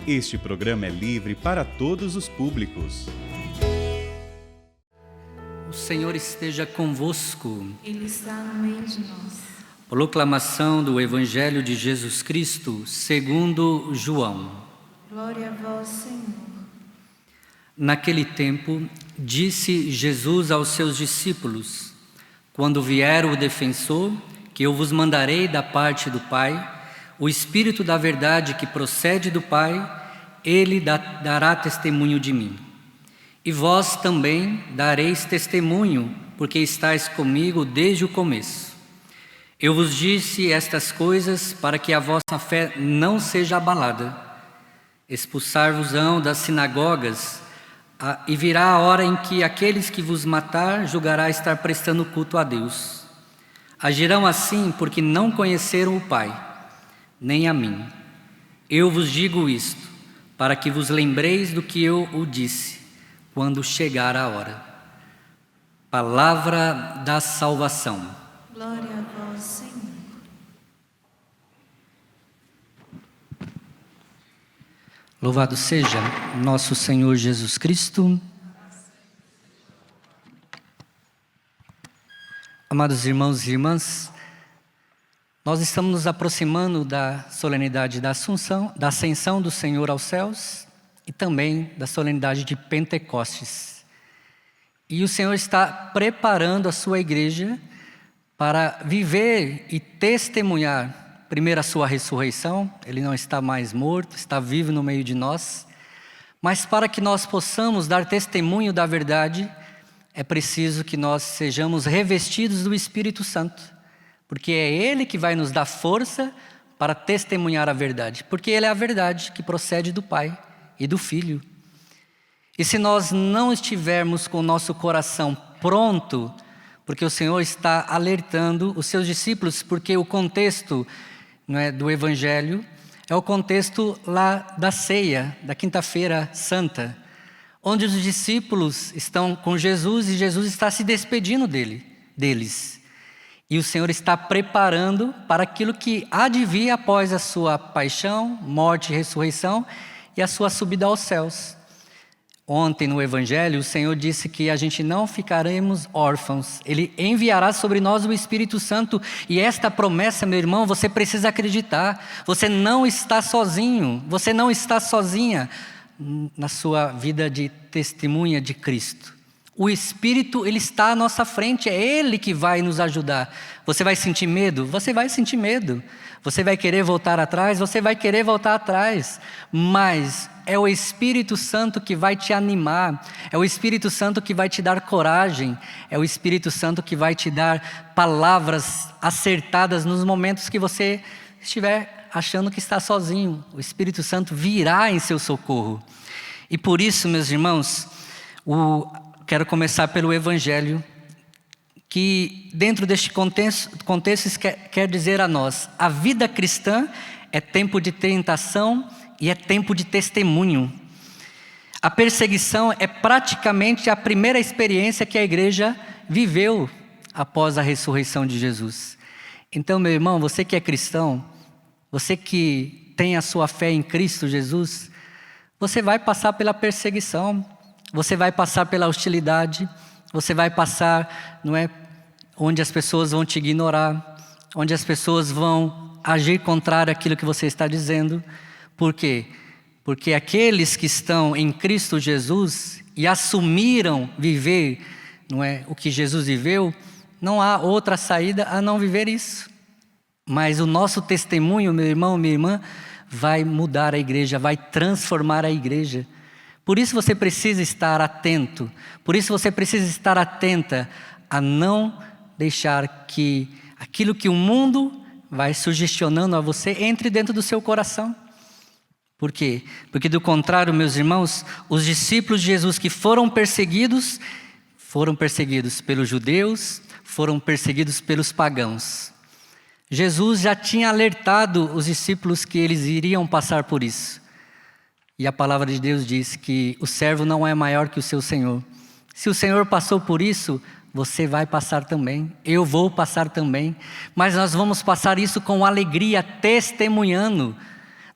Este programa é livre para todos os públicos. O Senhor esteja convosco. Ele está no meio de nós. Proclamação do Evangelho de Jesus Cristo, segundo João. Glória a vós, Senhor. Naquele tempo, disse Jesus aos seus discípulos: quando vier o defensor, que eu vos mandarei da parte do Pai, o Espírito da verdade que procede do Pai, ele dará testemunho de mim. E vós também dareis testemunho, porque estáis comigo desde o começo. Eu vos disse estas coisas para que a vossa fé não seja abalada. Expulsar-vos-ão das sinagogas, e virá a hora em que aqueles que vos matar julgará estar prestando culto a Deus. Agirão assim porque não conheceram o Pai, nem a mim. Eu vos digo isto, para que vos lembreis do que eu o disse, quando chegar a hora. Palavra da salvação. Glória a vós, Senhor. Louvado seja nosso Senhor Jesus Cristo. Amados irmãos e irmãs, nós estamos nos aproximando da solenidade da Assunção, da Ascensão do Senhor aos céus e também da solenidade de Pentecostes. E o Senhor está preparando a sua igreja para viver e testemunhar, primeiro a sua ressurreição. Ele não está mais morto, está vivo no meio de nós. Mas para que nós possamos dar testemunho da verdade, é preciso que nós sejamos revestidos do Espírito Santo. Porque é Ele que vai nos dar força para testemunhar a verdade. Porque Ele é a verdade que procede do Pai e do Filho. E se nós não estivermos com o nosso coração pronto, porque o Senhor está alertando os seus discípulos, porque o contexto, não é, do Evangelho é o contexto lá da ceia, da Quinta-feira Santa, onde os discípulos estão com Jesus e Jesus está se despedindo deles. E o Senhor está preparando para aquilo que há de vir após a sua paixão, morte e ressurreição e a sua subida aos céus. Ontem no Evangelho o Senhor disse que a gente não ficaremos órfãos. Ele enviará sobre nós o Espírito Santo. E esta promessa, meu irmão, você precisa acreditar. Você não está sozinho, você não está sozinha na sua vida de testemunha de Cristo. O Espírito, Ele está à nossa frente, é Ele que vai nos ajudar. Você vai sentir medo? Você vai sentir medo. Você vai querer voltar atrás? Você vai querer voltar atrás. Mas é o Espírito Santo que vai te animar, é o Espírito Santo que vai te dar coragem, é o Espírito Santo que vai te dar palavras acertadas nos momentos que você estiver achando que está sozinho. O Espírito Santo virá em seu socorro. E por isso, meus irmãos, quero começar pelo Evangelho, que dentro deste contexto quer dizer a nós: a vida cristã é tempo de tentação e é tempo de testemunho. A perseguição é praticamente a primeira experiência que a igreja viveu após a ressurreição de Jesus. Então, meu irmão, você que é cristão, você que tem a sua fé em Cristo Jesus, você vai passar pela perseguição, você vai passar pela hostilidade, você vai passar, não é, onde as pessoas vão te ignorar, onde as pessoas vão agir contrário àquilo que você está dizendo. Por quê? Porque aqueles que estão em Cristo Jesus e assumiram viver, não é, o que Jesus viveu, não há outra saída a não viver isso. Mas o nosso testemunho, meu irmão, minha irmã, vai mudar a igreja, vai transformar a igreja. Por isso você precisa estar atento, por isso você precisa estar atenta a não deixar que aquilo que o mundo vai sugestionando a você entre dentro do seu coração. Por quê? Porque do contrário, meus irmãos, os discípulos de Jesus que foram perseguidos pelos judeus, foram perseguidos pelos pagãos. Jesus já tinha alertado os discípulos que eles iriam passar por isso. E a palavra de Deus diz que o servo não é maior que o seu Senhor. Se o Senhor passou por isso, você vai passar também, eu vou passar também, mas nós vamos passar isso com alegria, testemunhando.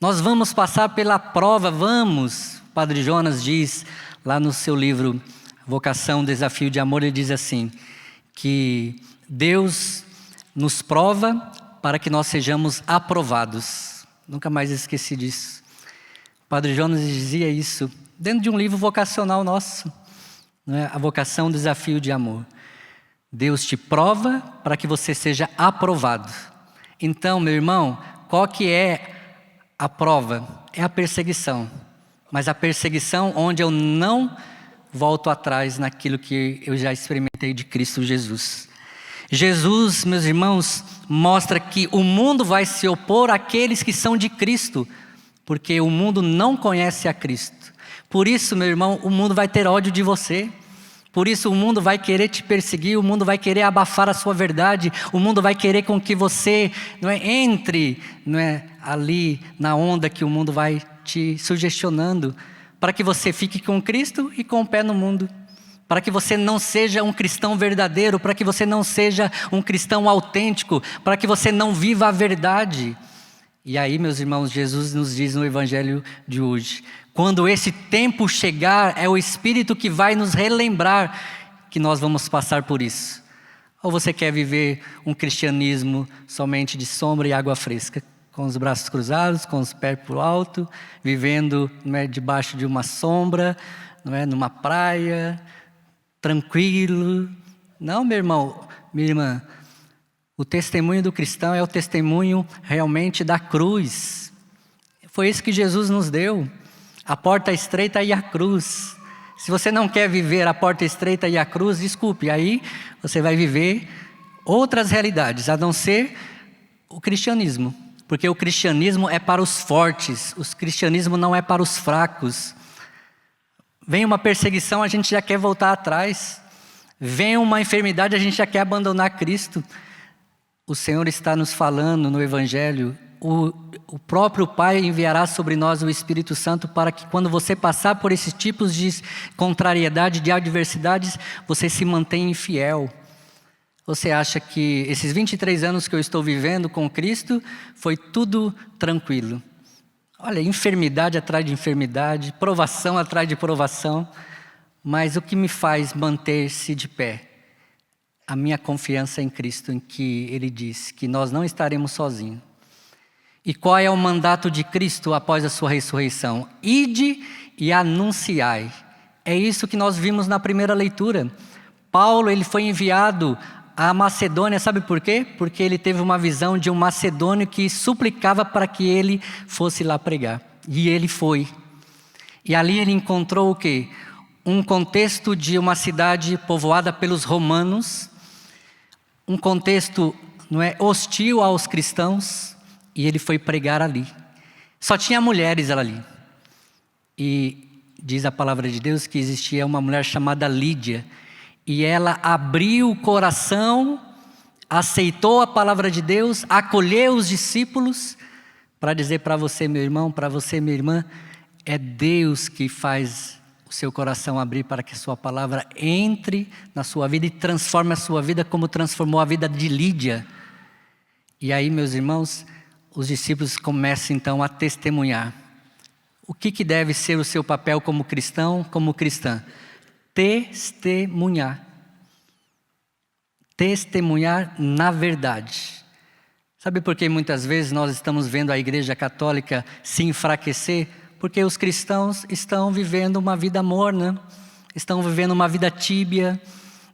Nós vamos passar pela prova, vamos. O Padre Jonas diz lá no seu livro Vocação, Desafio de Amor, ele diz assim, que Deus nos prova para que nós sejamos aprovados. Nunca mais esqueci disso. O Padre Jonas dizia isso dentro de um livro vocacional nosso, a Vocação, Desafio de Amor. Deus te prova para que você seja aprovado. Então, meu irmão, qual que é a prova? É a perseguição. Mas a perseguição onde eu não volto atrás naquilo que eu já experimentei de Cristo Jesus. Jesus, meus irmãos, mostra que o mundo vai se opor àqueles que são de Cristo, porque o mundo não conhece a Cristo. Por isso, meu irmão, o mundo vai ter ódio de você. Por isso o mundo vai querer te perseguir, o mundo vai querer abafar a sua verdade, o mundo vai querer com que você entre ali na onda que o mundo vai te sugestionando, para que você fique com Cristo e com o pé no mundo, para que você não seja um cristão verdadeiro, para que você não seja um cristão autêntico, para que você não viva a verdade. E aí, meus irmãos, Jesus nos diz no Evangelho de hoje, quando esse tempo chegar, é o Espírito que vai nos relembrar que nós vamos passar por isso. Ou você quer viver um cristianismo somente de sombra e água fresca, com os braços cruzados, com os pés para o alto, vivendo debaixo de uma sombra, numa praia, tranquilo. Não, meu irmão, minha irmã, o testemunho do cristão é o testemunho realmente da cruz. Foi isso que Jesus nos deu. A porta estreita e a cruz. Se você não quer viver a porta estreita e a cruz, desculpe, aí você vai viver outras realidades, a não ser o cristianismo. Porque o cristianismo é para os fortes, o cristianismo não é para os fracos. Vem uma perseguição, a gente já quer voltar atrás. Vem uma enfermidade, a gente já quer abandonar Cristo. O Senhor está nos falando no Evangelho, o próprio Pai enviará sobre nós o Espírito Santo para que quando você passar por esses tipos de contrariedade, de adversidades, você se mantenha fiel. Você acha que esses 23 anos que eu estou vivendo com Cristo, foi tudo tranquilo? Olha, enfermidade atrás de enfermidade, provação atrás de provação, mas o que me faz manter-se de pé? A minha confiança em Cristo, em que Ele diz que nós não estaremos sozinhos. E qual é o mandato de Cristo após a sua ressurreição? Ide e anunciai. É isso que nós vimos na primeira leitura. Paulo, ele foi enviado à Macedônia, sabe por quê? Porque ele teve uma visão de um macedônio que suplicava para que ele fosse lá pregar. E ele foi. E ali ele encontrou o quê? Um contexto de uma cidade povoada pelos romanos, um contexto hostil aos cristãos, e ele foi pregar ali. Só tinha mulheres ali. E diz a palavra de Deus que existia uma mulher chamada Lídia. E ela abriu o coração, aceitou a palavra de Deus, acolheu os discípulos, para dizer para você, meu irmão, para você, minha irmã, é Deus que faz o seu coração abrir para que a sua palavra entre na sua vida e transforme a sua vida como transformou a vida de Lídia. E aí, meus irmãos, os discípulos começam então a testemunhar. O que deve ser o seu papel como cristão, como cristã? Testemunhar. Testemunhar na verdade. Sabe por que muitas vezes nós estamos vendo a Igreja Católica se enfraquecer? Porque os cristãos estão vivendo uma vida morna, estão vivendo uma vida tíbia,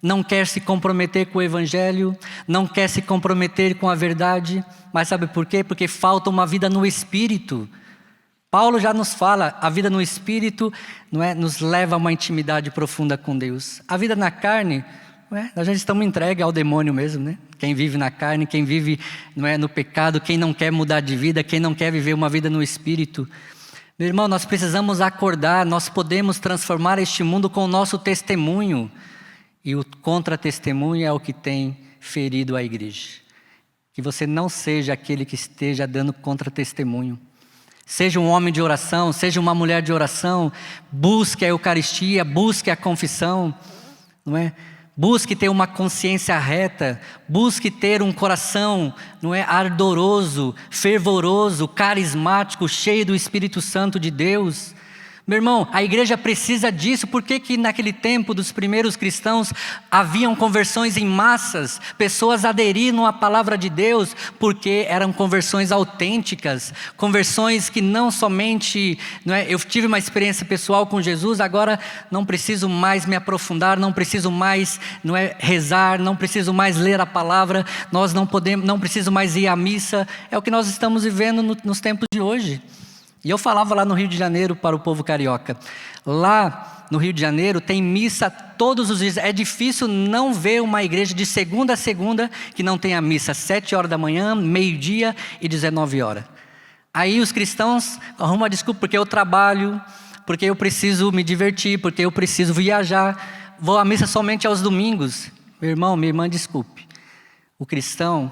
não quer se comprometer com o Evangelho, não quer se comprometer com a verdade. Mas sabe por quê? Porque falta uma vida no Espírito. Paulo já nos fala, a vida no Espírito nos leva a uma intimidade profunda com Deus. A vida na carne, nós já estamos entregues ao demônio mesmo, Quem vive na carne, quem vive no pecado, quem não quer mudar de vida, quem não quer viver uma vida no Espírito. Meu irmão, nós precisamos acordar, nós podemos transformar este mundo com o nosso testemunho. E o contra-testemunho é o que tem ferido a igreja. Que você não seja aquele que esteja dando contra-testemunho. Seja um homem de oração, seja uma mulher de oração, busque a Eucaristia, busque a confissão, Busque ter uma consciência reta, busque ter um coração, não é, ardoroso, fervoroso, carismático, cheio do Espírito Santo de Deus. Meu irmão, a igreja precisa disso. Por que naquele tempo dos primeiros cristãos haviam conversões em massas? Pessoas aderiram à palavra de Deus porque eram conversões autênticas, conversões que não somente, não é, eu tive uma experiência pessoal com Jesus, agora não preciso mais me aprofundar, não preciso mais, não é, rezar, não preciso mais ler a palavra, nós não preciso mais ir à missa. É o que nós estamos vivendo nos tempos de hoje. E eu falava lá no Rio de Janeiro para o povo carioca. Lá no Rio de Janeiro tem missa todos os dias. É difícil não ver uma igreja de segunda a segunda que não tenha missa 7 horas da manhã, meio-dia e 19 horas. Aí os cristãos arrumam a desculpa porque eu trabalho, porque eu preciso me divertir, porque eu preciso viajar. Vou à missa somente aos domingos. Meu irmão, minha irmã, desculpe. O cristão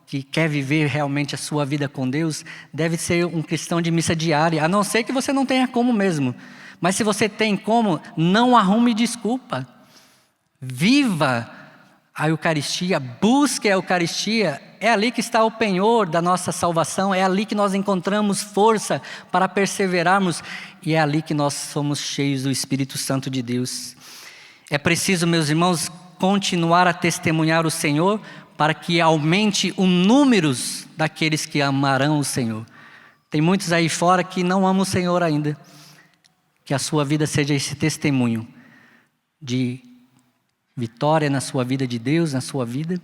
que quer viver realmente a sua vida com Deus, deve ser um cristão de missa diária, a não ser que você não tenha como mesmo. Mas se você tem como, não arrume desculpa. Viva a Eucaristia, busque a Eucaristia. É ali que está o penhor da nossa salvação, é ali que nós encontramos força para perseverarmos, e é ali que nós somos cheios do Espírito Santo de Deus. É preciso, meus irmãos, continuar a testemunhar o Senhor, para que aumente o número daqueles que amarão o Senhor. Tem muitos aí fora que não amam o Senhor ainda. Que a sua vida seja esse testemunho de vitória na sua vida, de Deus na sua vida.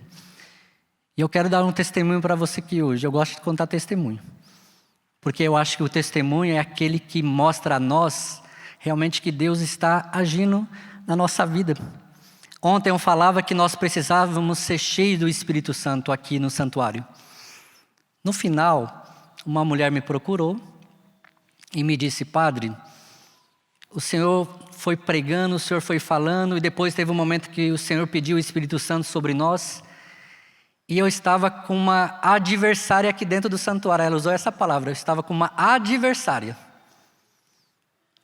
E eu quero dar um testemunho para você aqui hoje. Eu gosto de contar testemunho. Porque eu acho que o testemunho é aquele que mostra a nós realmente que Deus está agindo na nossa vida. Ontem eu falava que nós precisávamos ser cheios do Espírito Santo aqui no santuário. No final, uma mulher me procurou e me disse: Padre, o Senhor foi pregando, o Senhor foi falando, e depois teve um momento que o Senhor pediu o Espírito Santo sobre nós, e eu estava com uma adversária aqui dentro do santuário. Ela usou essa palavra, eu estava com uma adversária.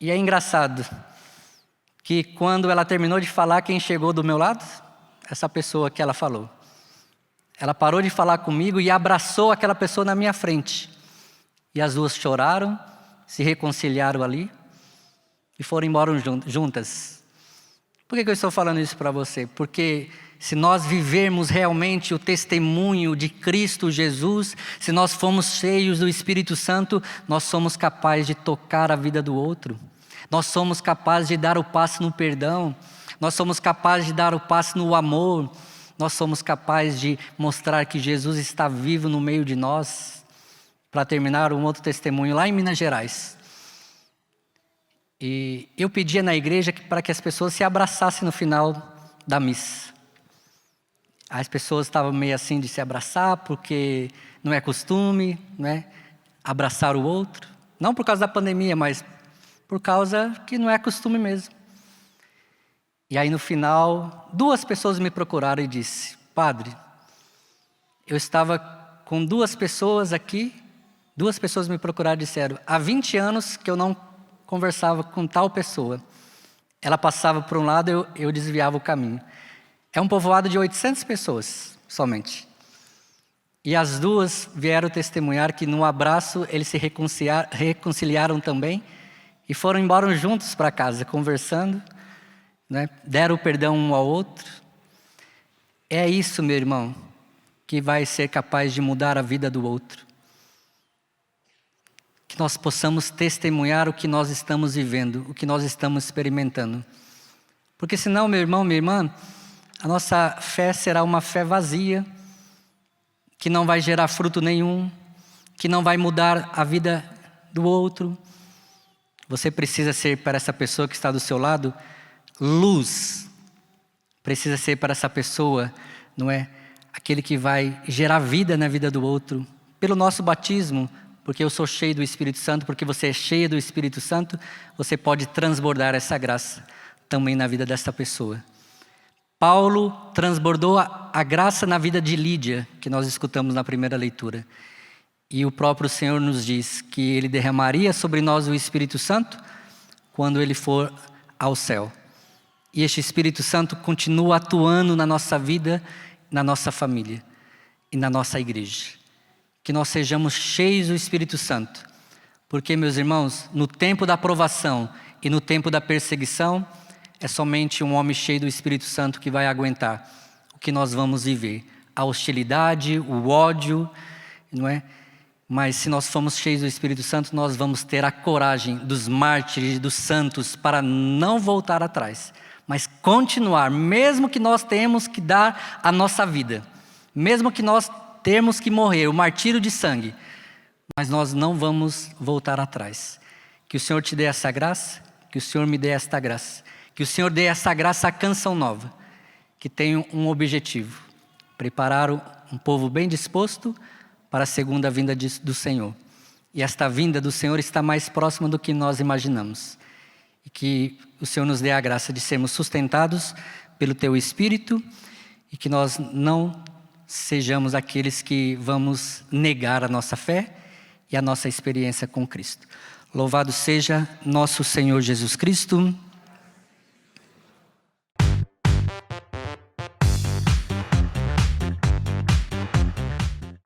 E é engraçado que quando ela terminou de falar, quem chegou do meu lado? Essa pessoa que ela falou. Ela parou de falar comigo e abraçou aquela pessoa na minha frente. E as duas choraram, se reconciliaram ali e foram embora juntas. Por que eu estou falando isso para você? Porque se nós vivermos realmente o testemunho de Cristo Jesus, se nós formos cheios do Espírito Santo, nós somos capazes de tocar a vida do outro. Nós somos capazes de dar o passo no perdão. Nós somos capazes de dar o passo no amor. Nós somos capazes de mostrar que Jesus está vivo no meio de nós. Para terminar, um outro testemunho lá em Minas Gerais. E eu pedia na igreja para que as pessoas se abraçassem no final da missa. As pessoas estavam meio assim de se abraçar, porque não é costume, né? Abraçar o outro. Não por causa da pandemia, mas por causa que não é costume mesmo. E aí no final, 2 pessoas me procuraram e disse: Padre, eu estava com 2 pessoas aqui, 2 pessoas me procuraram e disseram: há 20 anos que eu não conversava com tal pessoa. Ela passava por um lado, eu desviava o caminho. É um povoado de 800 pessoas somente. E as 2 vieram testemunhar que no abraço eles se reconciliaram também e foram embora juntos para casa, conversando, né? Deram o perdão um ao outro. É isso, meu irmão, que vai ser capaz de mudar a vida do outro. Que nós possamos testemunhar o que nós estamos vivendo, o que nós estamos experimentando. Porque senão, meu irmão, minha irmã, a nossa fé será uma fé vazia, que não vai gerar fruto nenhum, que não vai mudar a vida do outro. Você precisa ser para essa pessoa que está do seu lado luz. Precisa ser para essa pessoa, não é? Aquele que vai gerar vida na vida do outro. Pelo nosso batismo, porque eu sou cheio do Espírito Santo, porque você é cheio do Espírito Santo, você pode transbordar essa graça também na vida dessa pessoa. Paulo transbordou a graça na vida de Lídia, que nós escutamos na primeira leitura. E o próprio Senhor nos diz que Ele derramaria sobre nós o Espírito Santo quando Ele for ao céu. E este Espírito Santo continua atuando na nossa vida, na nossa família e na nossa igreja. Que nós sejamos cheios do Espírito Santo. Porque, meus irmãos, no tempo da provação e no tempo da perseguição, é somente um homem cheio do Espírito Santo que vai aguentar o que nós vamos viver. A hostilidade, o ódio, não é? Mas se nós formos cheios do Espírito Santo, nós vamos ter a coragem dos mártires, dos santos, para não voltar atrás, mas continuar, mesmo que nós tenhamos que dar a nossa vida, mesmo que nós temos que morrer, o martírio de sangue, mas nós não vamos voltar atrás. Que o Senhor te dê essa graça, que o Senhor me dê esta graça, que o Senhor dê essa graça à Canção Nova, que tem um objetivo: preparar um povo bem disposto para a segunda vinda do Senhor. E esta vinda do Senhor está mais próxima do que nós imaginamos. E que o Senhor nos dê a graça de sermos sustentados pelo Teu Espírito e que nós não sejamos aqueles que vamos negar a nossa fé e a nossa experiência com Cristo. Louvado seja nosso Senhor Jesus Cristo.